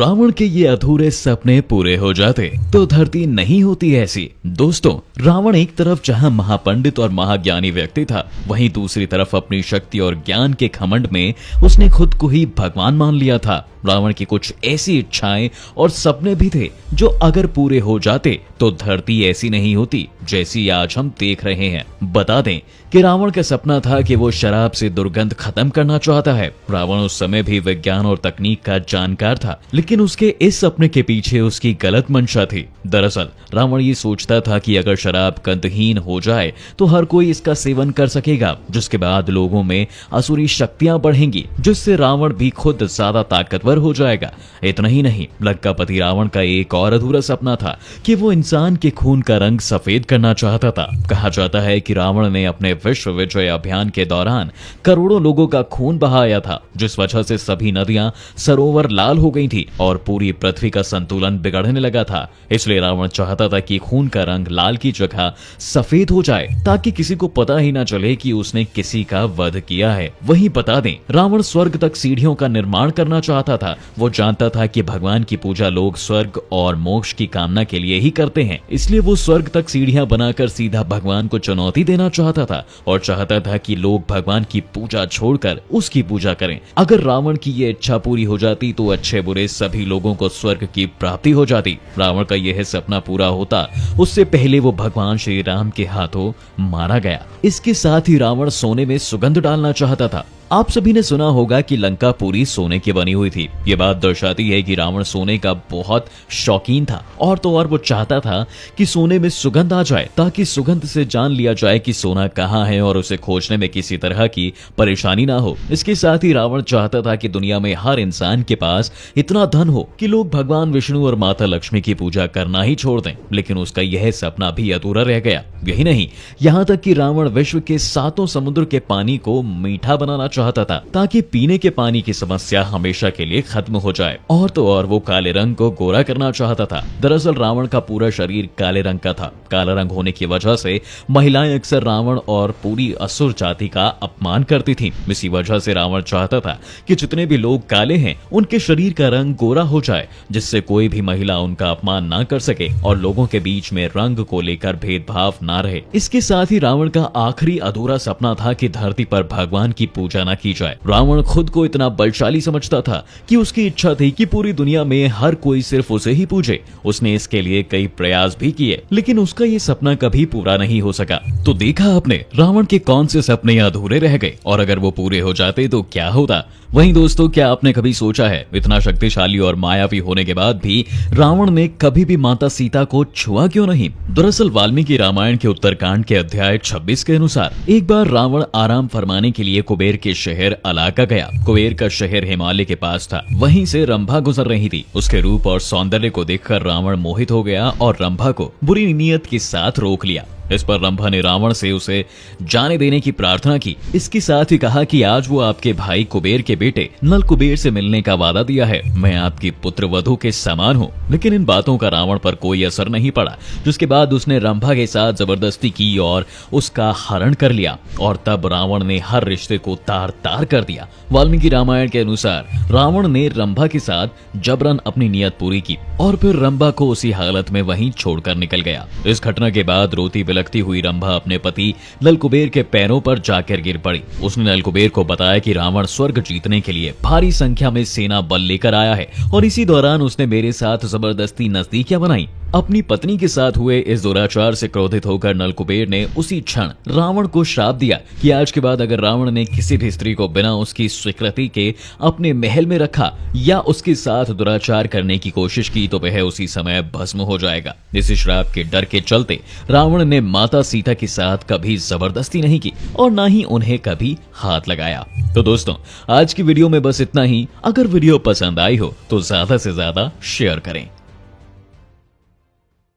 रावण के ये अधूरे सपने पूरे हो जाते तो धरती नहीं होती ऐसी। दोस्तों, रावण एक तरफ जहां महापंडित और महाज्ञानी व्यक्ति था, वहीं दूसरी तरफ अपनी शक्ति और ज्ञान के घमंड में उसने खुद को ही भगवान मान लिया था। रावण की कुछ ऐसी इच्छाएं और सपने भी थे जो अगर पूरे हो जाते तो धरती ऐसी नहीं होती जैसी आज हम देख रहे हैं। बता दें कि रावण का सपना था कि वो शराब से दुर्गंध खत्म करना चाहता है। रावण उस समय भी विज्ञान और तकनीक का जानकार था, लेकिन उसके इस सपने के पीछे उसकी गलत मंशा थी। दरअसल रावण ये सोचता था कि अगर शराब गंधहीन हो जाए तो हर कोई इसका सेवन कर सकेगा, जिसके बाद लोगों में असुरी शक्तियां बढ़ेंगी, जिससे रावण भी खुद ज्यादा ताकतवर हो जाएगा। इतना ही नहीं, लंकापति रावण का एक और अधूरा सपना था कि वो इंसान के खून का रंग सफेद करना चाहता था। कहा जाता है कि रावण ने अपने विश्व विजय अभियान के दौरान करोड़ों लोगों का खून बहाया था, जिस वजह से सभी नदियां सरोवर लाल हो गई थी और पूरी पृथ्वी का संतुलन बिगड़ने लगा था। इसलिए रावण चाहता था कि खून का रंग लाल की जगह सफेद हो जाए, ताकि किसी को पता ही ना चले कि उसने किसी का वध किया है। वहीं बता दें, रावण स्वर्ग तक सीढ़ियों का निर्माण करना चाहता था। वो जानता था कि भगवान की पूजा लोग स्वर्ग और मोक्ष की कामना के लिए ही करते हैं, इसलिए वो स्वर्ग तक सीढ़ियां बनाकर सीधा भगवान को चुनौती देना चाहता था और चाहता था कि लोग भगवान की पूजा छोड़कर उसकी पूजा करें। अगर रावण की ये इच्छा पूरी हो जाती तो अच्छे बुरे सभी लोगों को स्वर्ग की प्राप्ति हो जाती। रावण का यह सपना पूरा होता उससे पहले वो भगवान श्री राम के हाथों मारा गया। इसके साथ ही रावण सोने में सुगंध डालना चाहता था। आप सभी ने सुना होगा कि लंका पूरी सोने की बनी हुई थी। ये बात दर्शाती है कि रावण सोने का बहुत शौकीन था और तो और वो चाहता था कि सोने में सुगंध आ जाए, ताकि सुगंध से जान लिया जाए कि सोना कहाँ है और उसे खोजने में किसी तरह की परेशानी ना हो। इसके साथ ही रावण चाहता था कि दुनिया में हर इंसान के पास इतना धन हो कि लोग भगवान विष्णु और माता लक्ष्मी की पूजा करना ही छोड़ दें। लेकिन उसका यह सपना भी अधूरा रह गया। यही नहीं, यहाँ तक कि रावण विश्व के 7 समुद्र के पानी को मीठा बनाना चाहता था, ताकि पीने के पानी की समस्या हमेशा के लिए खत्म हो जाए। और तो और वो काले रंग को गोरा करना चाहता था। दरअसल रावण का पूरा शरीर काले रंग का था। काला रंग होने की वजह से महिलाएं अक्सर रावण और पूरी असुर जाति का अपमान करती थीं। इसी वजह से रावण चाहता था कि जितने भी लोग काले हैं उनके शरीर का रंग गोरा हो जाए, जिससे कोई भी महिला उनका अपमान ना कर सके और लोगों के बीच में रंग को लेकर भेदभाव ना रहे। इसके साथ ही रावण का आखिरी अधूरा सपना था कि धरती पर भगवान की पूजा न की जाए। रावण खुद को इतना बलशाली समझता था कि उसकी इच्छा थी कि पूरी दुनिया में हर कोई सिर्फ उसे ही पूजे। उसने इसके लिए कई प्रयास भी किए, लेकिन उसका ये सपना कभी पूरा नहीं हो सका। तो देखा आपने रावण के कौन से सपने अधूरे रह गए, और अगर वो पूरे हो जाते तो क्या होता। वहीं दोस्तों, क्या आपने कभी सोचा है इतना शक्तिशाली और मायावी होने के बाद भी रावण ने कभी भी माता सीता को छुआ क्यों नहीं। दरअसल वाल्मीकि रामायण के उत्तरकांड के अध्याय 26 के अनुसार एक बार रावण आराम फरमाने के लिए कुबेर के शहर अलाका गया। कुबेर का शहर हिमालय के पास था। वहीं से रंभा गुजर रही थी। उसके रूप और सौंदर्य को देखकर रावण मोहित हो गया और रंभा को बुरी नीयत के साथ रोक लिया। इस पर रंभा ने रावण से उसे जाने देने की प्रार्थना की। इसके साथ ही कहा कि आज वो आपके भाई कुबेर के बेटे नल कुबेर से मिलने का वादा दिया है। मैं आपकी पुत्र वधू के समान हूँ। लेकिन इन बातों का रावण पर कोई असर नहीं पड़ा, जिसके बाद उसने रंभा के साथ जबरदस्ती की और उसका हरण कर लिया। और तब रावण ने हर रिश्ते को तार तार कर दिया। वाल्मीकि रामायण के अनुसार रावण ने रंभा के साथ जबरन अपनी नियत पूरी की और फिर रंभा को उसी हालत में वहीं छोड़कर निकल गया। इस घटना के बाद रोती बिलखती हुई रंभा अपने पति नलकुबेर के पैरों पर जाकर गिर पड़ी। उसने नलकुबेर को बताया कि रावण स्वर्ग जीतने के लिए भारी संख्या में सेना बल लेकर आया है और इसी दौरान उसने मेरे साथ जबरदस्ती नजदीकियां बनाई। अपनी पत्नी के साथ हुए इस दुराचार से क्रोधित होकर नलकुबेर ने उसी क्षण रावण को श्राप दिया कि आज के बाद अगर रावण ने किसी भी स्त्री को बिना उसकी स्वीकृति के अपने महल में रखा या उसके साथ दुराचार करने की कोशिश की तो वह उसी समय भस्म हो जाएगा। इसी श्राप के डर के चलते रावण ने माता सीता के साथ कभी जबरदस्ती नहीं की और न ही उन्हें कभी हाथ लगाया। तो दोस्तों, आज की वीडियो में बस इतना ही। अगर वीडियो पसंद आई हो तो ज्यादा से ज्यादा शेयर करें।